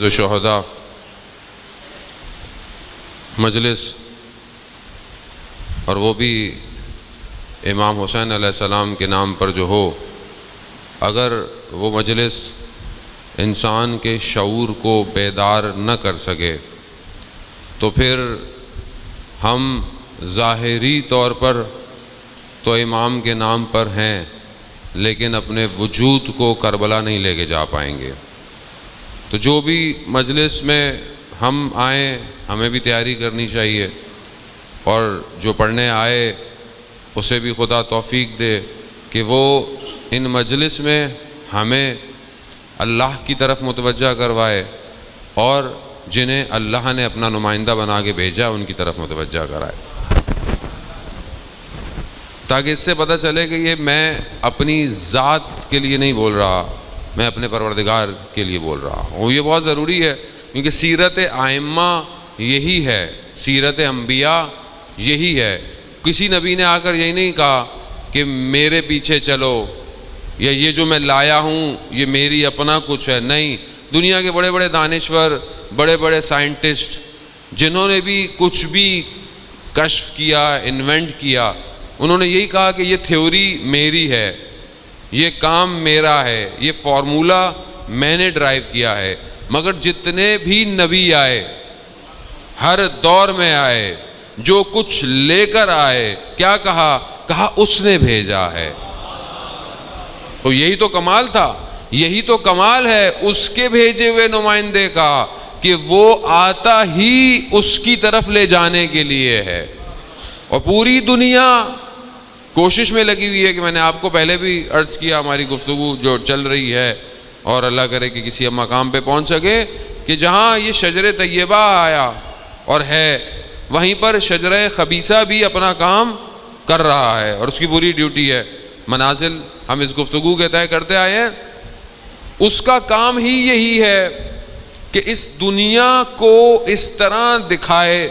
جو شہداء مجلس، اور وہ بھی امام حسین علیہ السلام کے نام پر جو ہو، اگر وہ مجلس انسان کے شعور کو بیدار نہ کر سکے تو پھر ہم ظاہری طور پر تو امام کے نام پر ہیں، لیکن اپنے وجود کو کربلا نہیں لے کے جا پائیں گے۔ تو جو بھی مجلس میں ہم آئیں، ہمیں بھی تیاری کرنی چاہیے، اور جو پڑھنے آئے اسے بھی خدا توفیق دے کہ وہ ان مجلس میں ہمیں اللہ کی طرف متوجہ کروائے، اور جنہیں اللہ نے اپنا نمائندہ بنا کے بھیجا ان کی طرف متوجہ کرائے، تاکہ اس سے پتہ چلے کہ یہ میں اپنی ذات کے لیے نہیں بول رہا، میں اپنے پروردگار کے لیے بول رہا ہوں۔ یہ بہت ضروری ہے، کیونکہ سیرت ائمہ یہی ہے، سیرت انبیاء یہی ہے۔ کسی نبی نے آ کر یہی نہیں کہا کہ میرے پیچھے چلو، یا یہ جو میں لایا ہوں یہ میری اپنا کچھ ہے، نہیں۔ دنیا کے بڑے بڑے دانشور، بڑے بڑے سائنٹسٹ، جنہوں نے بھی کچھ بھی کشف کیا، انوینٹ کیا، انہوں نے یہی کہا کہ یہ تھیوری میری ہے، یہ کام میرا ہے، یہ فارمولہ میں نے ڈرائیو کیا ہے۔ مگر جتنے بھی نبی آئے، ہر دور میں آئے، جو کچھ لے کر آئے، کیا کہا اس نے بھیجا ہے۔ تو یہی تو کمال تھا، یہی تو کمال ہے اس کے بھیجے ہوئے نمائندے کا، کہ وہ آتا ہی اس کی طرف لے جانے کے لیے ہے۔ اور پوری دنیا کوشش میں لگی ہوئی ہے، کہ میں نے آپ کو پہلے بھی عرض کیا، ہماری گفتگو جو چل رہی ہے، اور اللہ کرے کہ کسی مقام پہ پہنچ سکے، کہ جہاں یہ شجر طیبہ آیا اور ہے، وہیں پر شجرہ خبیثہ بھی اپنا کام کر رہا ہے، اور اس کی پوری ڈیوٹی ہے۔ منازل ہم اس گفتگو کے طے کرتے آئے ہیں، اس کا کام ہی یہی ہے کہ اس دنیا کو اس طرح دکھائے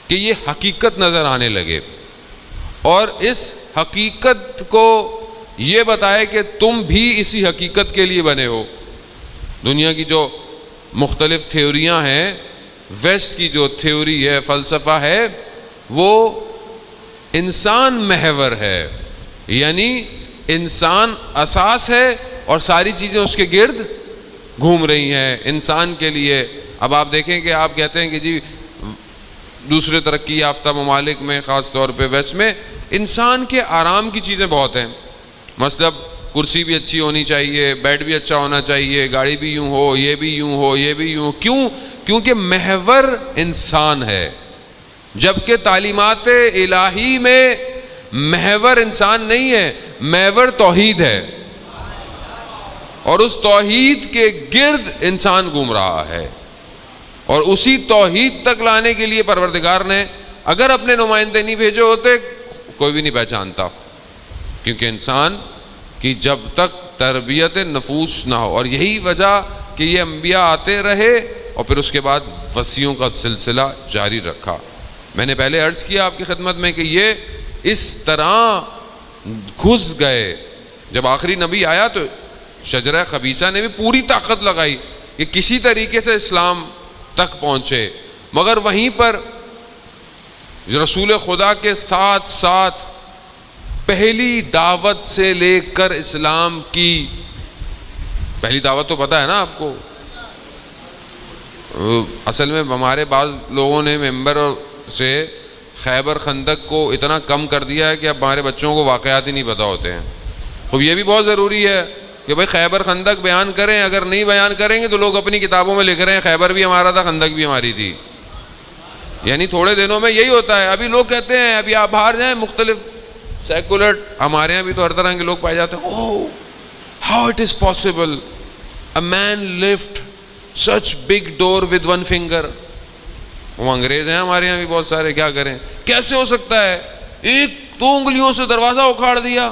کہ یہ حقیقت نظر آنے لگے، اور اس حقیقت کو یہ بتائے کہ تم بھی اسی حقیقت کے لیے بنے ہو۔ دنیا کی جو مختلف تھیوریاں ہیں، ویسٹ کی جو تھیوری ہے، فلسفہ ہے، وہ انسان محور ہے، یعنی انسان اساس ہے اور ساری چیزیں اس کے گرد گھوم رہی ہیں انسان کے لیے۔ اب آپ دیکھیں کہ آپ کہتے ہیں کہ جی دوسرے ترقی یافتہ ممالک میں، خاص طور پہ ویسٹ میں، انسان کے آرام کی چیزیں بہت ہیں، مطلب کرسی بھی اچھی ہونی چاہیے، بیڈ بھی اچھا ہونا چاہیے، گاڑی بھی یوں ہو، یہ بھی یوں ہو، یہ بھی یوں۔ کیوں؟ کیونکہ محور انسان ہے، جبکہ تعلیمات الہی میں محور انسان نہیں ہے، محور توحید ہے، اور اس توحید کے گرد انسان گھوم رہا ہے، اور اسی توحید تک لانے کے لیے پروردگار نے اگر اپنے نمائندے نہیں بھیجے ہوتے، کوئی بھی نہیں پہچانتا، کیونکہ انسان کی جب تک تربیت نفوس نہ ہو، اور یہی وجہ کہ یہ انبیاء آتے رہے اور پھر اس کے بعد وصیوں کا سلسلہ جاری رکھا۔ میں نے پہلے عرض کیا آپ کی خدمت میں کہ یہ اس طرح گھس گئے، جب آخری نبی آیا تو شجرہ خبیثہ نے بھی پوری طاقت لگائی کہ کسی طریقے سے اسلام تک پہنچے، مگر وہیں پر رسول خدا کے ساتھ ساتھ پہلی دعوت سے لے کر اسلام کی پہلی دعوت تو پتہ ہے نا آپ کو، اصل میں ہمارے بعض لوگوں نے ممبر سے خیبر خندق کو اتنا کم کر دیا ہے کہ اب ہمارے بچوں کو واقعات ہی نہیں پتہ ہوتے ہیں۔ تو یہ بھی بہت ضروری ہے کہ بھائی خیبر خندق بیان کریں، اگر نہیں بیان کریں گے تو لوگ اپنی کتابوں میں لکھ رہے ہیں خیبر بھی ہمارا تھا، خندق بھی ہماری تھی، یعنی تھوڑے دنوں میں یہی ہوتا ہے۔ ابھی لوگ کہتے ہیں، ابھی آپ باہر جائیں مختلف سیکولر، ہمارے یہاں بھی تو ہر طرح کے لوگ پائے جاتے ہیں، oh how it is possible a man lift such big door with one finger. وہ انگریز ہیں ہمارے یہاں بھی بہت سارے، کیا کریں، کیسے ہو سکتا ہے ایک دو انگلیوں سے دروازہ اکھاڑ دیا؟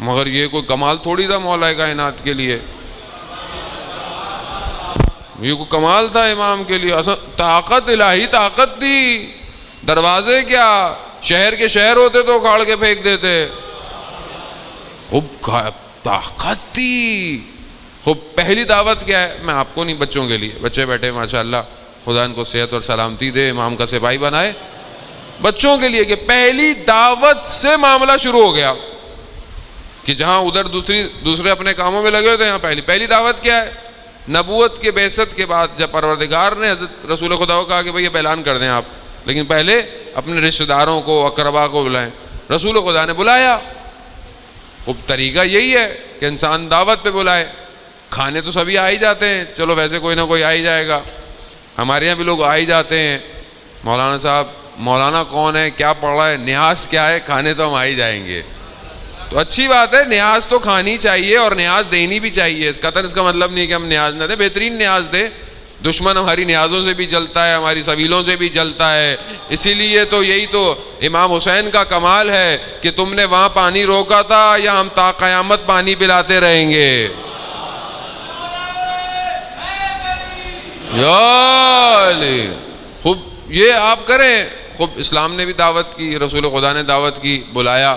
مگر یہ کوئی کمال تھوڑی تھا مولا کائنات کے لیے، یہ کوئی کمال تھا امام کے لیے، اصل طاقت الہی طاقت تھی۔ دروازے کیا شہر کے شہر ہوتے تو اکھاڑ کے پھینک دیتے، خوب طاقت تھی، خوب پہلی دعوت کیا ہے؟ میں آپ کو نہیں، بچوں کے لیے. بچے بیٹھے ماشاءاللہ، خدا ان کو صحت اور سلامتی دے، امام کا سپاہی بنائے. بچوں کے لیے کہ پہلی دعوت سے معاملہ شروع ہو گیا، کہ جہاں ادھر دوسرے اپنے کاموں میں لگے ہوئے تھے، یہاں پہلی دعوت کیا ہے؟ نبوت کے بعثت کے بعد جب پروردگار نے حضرت رسول خدا کو کہا کہ بھئی یہ اعلان کر دیں آپ، لیکن پہلے اپنے رشتہ داروں کو، اقربا کو بلائیں. رسول خدا نے بلایا. خوب طریقہ یہی ہے کہ انسان دعوت پہ بلائے. کھانے تو سبھی آ ہی جاتے ہیں، چلو ویسے کوئی نہ کوئی آ ہی جائے گا. ہمارے یہاں بھی لوگ آ ہی جاتے ہیں. مولانا صاحب، مولانا کون ہے، کیا پڑھ رہا ہے، نیاز کیا ہے، کھانے تو ہم آ ہی جائیں گے. تو اچھی بات ہے، نیاز تو کھانی چاہیے اور نیاز دینی بھی چاہیے. اس کا مطلب نہیں کہ ہم نیاز نہ دیں، بہترین نیاز دیں. دشمن ہماری نیازوں سے بھی جلتا ہے، ہماری سبیلوں سے بھی جلتا ہے. اسی لیے تو یہی تو امام حسین کا کمال ہے کہ تم نے وہاں پانی روکا تھا یا ہم تا قیامت پانی پلاتے رہیں گے. یا علی، خوب یہ آپ کریں. خوب اسلام نے بھی دعوت کی، رسول خدا نے دعوت کی، بلایا.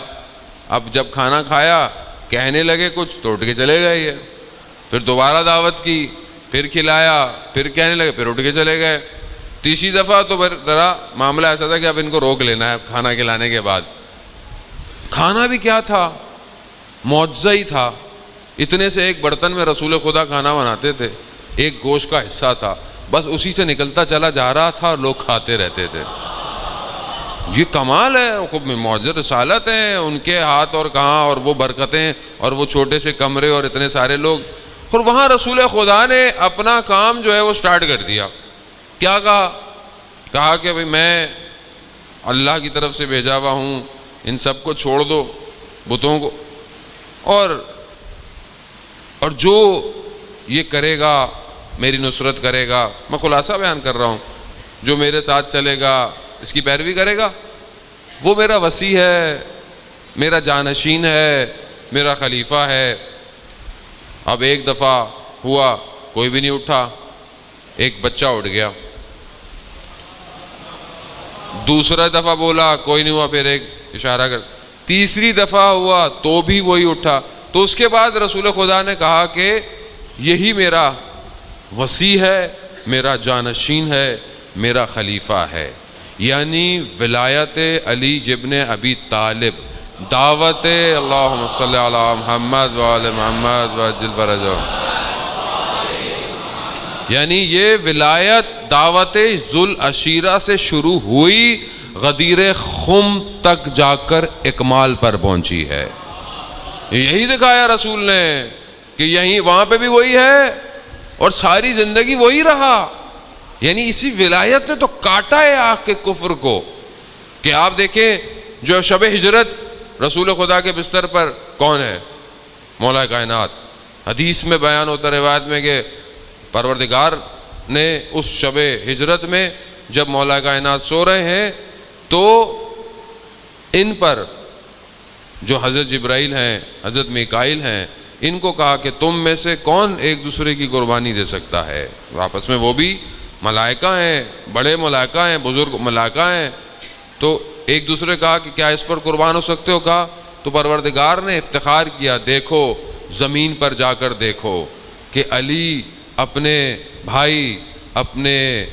اب جب کھانا کھایا، کہنے لگے کچھ تو اٹھ کے چلے گئے. یہ پھر دوبارہ دعوت کی، پھر کھلایا، پھر کہنے لگے، پھر اٹھ کے چلے گئے. تیسری دفعہ تو پھر ذرا معاملہ ایسا تھا کہ اب ان کو روک لینا ہے. کھانا کھلانے کے بعد کھانا بھی کیا تھا، معجزہ ہی تھا. اتنے سے ایک برتن میں رسول خدا کھانا بناتے تھے، ایک گوشت کا حصہ تھا، بس اسی سے نکلتا چلا جا رہا تھا، لوگ کھاتے رہتے تھے. یہ کمال ہے. خوب معجزہ رسالت ہے ان کے ہاتھ، اور کہاں، اور وہ برکتیں، اور وہ چھوٹے سے کمرے اور اتنے سارے لوگ. اور وہاں رسول خدا نے اپنا کام جو ہے وہ سٹارٹ کر دیا. کیا کہا کہ بھئی میں اللہ کی طرف سے بھیجا ہوا ہوں، ان سب کو چھوڑ دو، بتوں کو، اور جو یہ کرے گا میری نصرت کرے گا. میں خلاصہ بیان کر رہا ہوں. جو میرے ساتھ چلے گا، اس کی پیروی کرے گا، وہ میرا وصی ہے، میرا جانشین ہے، میرا خلیفہ ہے. اب ایک دفعہ ہوا، کوئی بھی نہیں اٹھا. ایک بچہ اٹھ گیا. دوسرا دفعہ بولا، کوئی نہیں ہوا، پھر ایک اشارہ کر. تیسری دفعہ ہوا تو بھی وہی اٹھا. تو اس کے بعد رسول خدا نے کہا کہ یہی میرا وصی ہے، میرا جانشین ہے، میرا خلیفہ ہے. یعنی ولایت علی ابن ابی طالب، دعوت اللہم صلی علی محمد وآل محمد وعجل فرجہ، یعنی یہ ولایت دعوت ذوالعشیرہ سے شروع ہوئی، غدیر خم تک جا کر اکمال پر پہنچی ہے. یہی دکھایا رسول نے کہ یہیں وہاں پہ بھی وہی ہے اور ساری زندگی وہی رہا. یعنی اسی ولایت نے تو کاٹا ہے آنکھ کے کفر کو. کہ آپ دیکھیں جو شب ہجرت رسول خدا کے بستر پر کون ہے؟ مولا کائنات. حدیث میں بیان ہوتا روایت میں کہ پروردگار نے اس شب ہجرت میں جب مولا کائنات سو رہے ہیں تو ان پر جو حضرت جبرائیل ہیں، حضرت میکائیل ہیں، ان کو کہا کہ تم میں سے کون ایک دوسرے کی قربانی دے سکتا ہے. آپس میں وہ بھی ملائکہ ہیں، بڑے ملائکہ ہیں، بزرگ ملائکہ ہیں. تو ایک دوسرے کہا کہ کیا اس پر قربان ہو سکتے ہو؟ کہا. تو پروردگار نے افتخار کیا، دیکھو زمین پر جا کر دیکھو کہ علی اپنے بھائی، اپنے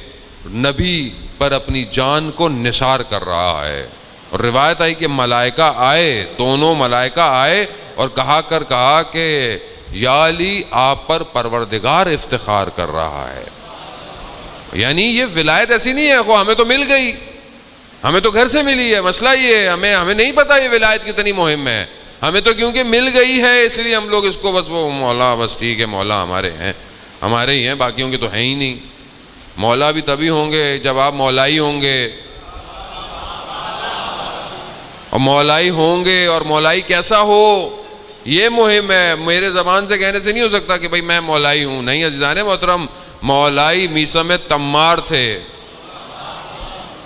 نبی پر اپنی جان کو نثار کر رہا ہے. اور روایت آئی کہ ملائکہ آئے، دونوں ملائکہ آئے اور کہا کہ یا علی آپ پر پروردگار افتخار کر رہا ہے. یعنی یہ ولایت ایسی نہیں ہے خو ہمیں تو مل گئی، ہمیں تو گھر سے ملی ہے. مسئلہ یہ ہے ہمیں نہیں پتا یہ ولایت کتنی مہم ہے. ہمیں تو کیونکہ مل گئی ہے اس لیے ہم لوگ اس کو بس وہ مولا، بس ٹھیک ہے مولا ہمارے ہیں، ہمارے ہی ہیں، باقیوں کے تو ہیں ہی نہیں. مولا بھی تبھی ہوں گے جب آپ مولائی ہوں گے، اور مولائی ہوں گے، اور مولائی کیسا ہو یہ مہم ہے. میرے زبان سے کہنے سے نہیں ہو سکتا کہ بھئی میں مولائی ہوں. نہیں عزیزان محترم، مولائی میثم تمار تھے،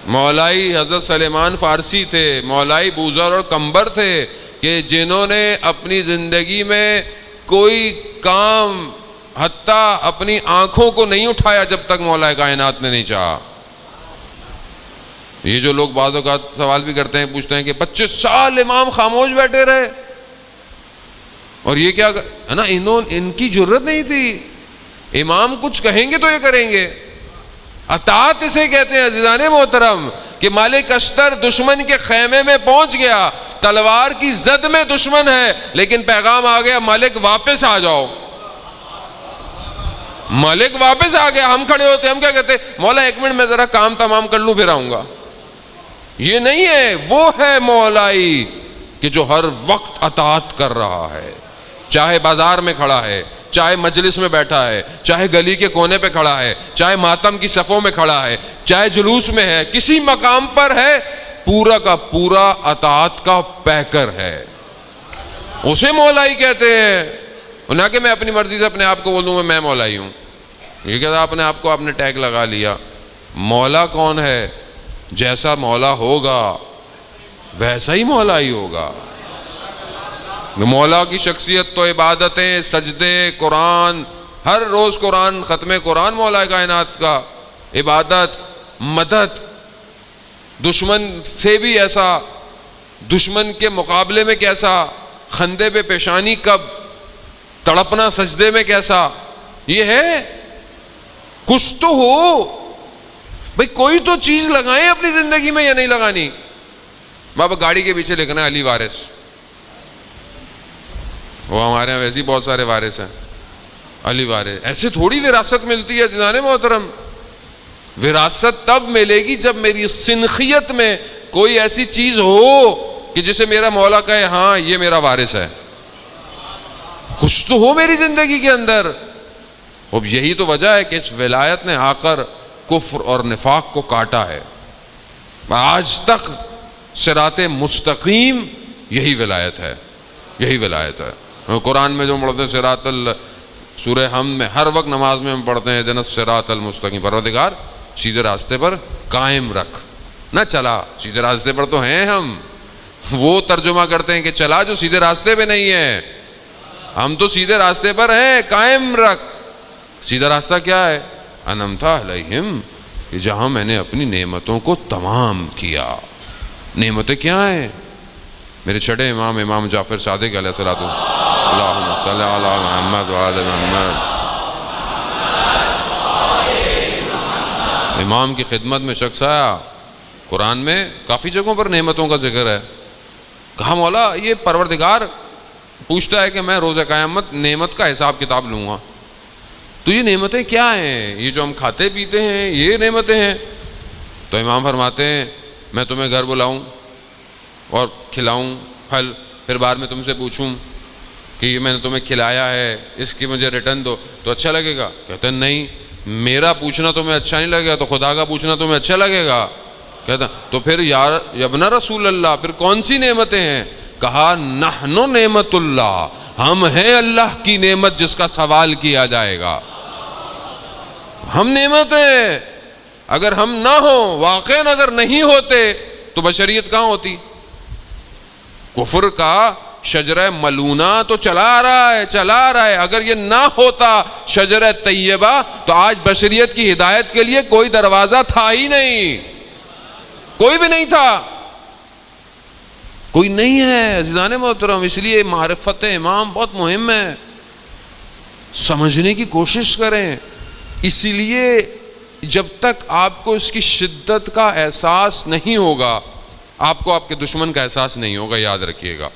مولائی حضرت سلیمان فارسی تھے، مولائی بوذر اور کمبر تھے کہ جنہوں نے اپنی زندگی میں کوئی کام حتیٰ اپنی آنکھوں کو نہیں اٹھایا جب تک مولا کائنات نے نہیں چاہا. یہ جو لوگ بعض اوقات سوال بھی کرتے ہیں، پوچھتے ہیں کہ 25 سال امام خاموش بیٹھے رہے اور یہ کیا ہے نا، ان کی جرت نہیں تھی، امام کچھ کہیں گے تو یہ کریں گے. اطاعت اسے کہتے ہیں عزیزان محترم، کہ مالک اشتر دشمن کے خیمے میں پہنچ گیا، تلوار کی زد میں دشمن ہے، لیکن پیغام آ گیا مالک واپس آ جاؤ. مالک واپس آ گیا. ہم کھڑے ہوتے ہم کیا کہتے، مولا 1 منٹ میں ذرا کام تمام کر لوں پھر آؤں گا. یہ نہیں ہے، وہ ہے مولائی کہ جو ہر وقت اطاعت کر رہا ہے، چاہے بازار میں کھڑا ہے، چاہے مجلس میں بیٹھا ہے، چاہے گلی کے کونے پہ کھڑا ہے، چاہے ماتم کی صفوں میں کھڑا ہے، چاہے جلوس میں ہے، کسی مقام پر ہے، پورا کا پورا اطاعت کا پیکر ہے. اسے مولائی کہتے ہیں. نہ کہ میں اپنی مرضی سے اپنے آپ کو بول دوں میں مولائی ہوں. یہ کہتا اپنے آپ کو آپ نے ٹیگ لگا لیا. مولا کون ہے؟ جیسا مولا ہوگا ویسا ہی مولا ہی ہوگا. مولا کی شخصیت تو عبادتیں، سجدے، قرآن، ہر روز قرآن، ختم قرآن مولا کائنات کا، عبادت، مدد. دشمن سے بھی ایسا، دشمن کے مقابلے میں کیسا، خندے پہ پیشانی کب، تڑپنا سجدے میں کیسا. یہ ہے کچھ تو ہو بھئی، کوئی تو چیز لگائیں اپنی زندگی میں یا نہیں لگانی. بابا گاڑی کے پیچھے لکھنا ہے علی وارث، وہ ہمارے یہاں ویسے ہی بہت سارے وارث ہیں، علی وارث. ایسے تھوڑی وراثت ملتی ہے جنان محترم. وراثت تب ملے گی جب میری سنخیت میں کوئی ایسی چیز ہو کہ جسے میرا مولا کہے ہاں یہ میرا وارث ہے. کچھ تو ہو میری زندگی کے اندر. اب یہی تو وجہ ہے کہ اس ولایت نے آ کر کفر اور نفاق کو کاٹا ہے. آج تک صراط مستقیم یہی ولایت ہے، یہی ولایت ہے. قرآن میں جو پڑھتے ہیں صراط سورہ حمد میں ہر وقت نماز میں ہم پڑھتے ہیں اہدنا الصراط المستقیم، پروردگار سیدھے راستے پر قائم رکھ. نہ چلا، سیدھے راستے پر تو ہیں ہم. وہ ترجمہ کرتے ہیں کہ چلا جو سیدھے راستے پہ نہیں ہے. ہم تو سیدھے راستے پر ہیں، قائم رکھ. سیدھا راستہ کیا ہے؟ انعمت علیہم، کہ جہاں میں نے اپنی نعمتوں کو تمام کیا. نعمتیں کیا ہیں؟ میرے چھٹے امام جعفر صادق علیہ الصلوۃ اللہم صلی علی محمد وعلی محمد. امام کی خدمت میں شخص آیا، قرآن میں کافی جگہوں پر نعمتوں کا ذکر ہے. کہا مولا یہ پروردگار پوچھتا ہے کہ میں روز قیامت نعمت کا حساب کتاب لوں گا، تو یہ نعمتیں کیا ہیں؟ یہ جو ہم کھاتے پیتے ہیں یہ نعمتیں ہیں؟ تو امام فرماتے ہیں میں تمہیں گھر بلاؤں اور کھلاؤں پھل، پھر بعد میں تم سے پوچھوں کہ یہ میں نے تمہیں کھلایا ہے اس کی مجھے ریٹرن دو تو اچھا لگے گا؟ کہتے ہیں نہیں، میرا پوچھنا تمہیں اچھا نہیں لگے گا تو خدا کا پوچھنا تمہیں اچھا لگے گا. کہتا تو پھر یا ابن رسول اللہ پھر کون سی نعمتیں ہیں؟ کہا نحن نعمت اللہ، ہم ہیں اللہ کی نعمت جس کا سوال کیا جائے گا. ہم نعمت ہیں. اگر ہم نہ ہوں، واقعاً اگر نہیں ہوتے تو بشریت کہاں ہوتی؟ کفر کا شجرہ ملونہ تو چلا رہا ہے. اگر یہ نہ ہوتا شجرہ طیبہ تو آج بشریت کی ہدایت کے لیے کوئی دروازہ تھا ہی نہیں، کوئی بھی نہیں تھا، کوئی نہیں ہے عزیزان محترم. اس لیے معرفت امام بہت مہم ہے، سمجھنے کی کوشش کریں. اسی لیے جب تک آپ کو اس کی شدت کا احساس نہیں ہوگا، آپ کو آپ کے دشمن کا احساس نہیں ہوگا. یاد رکھیے گا.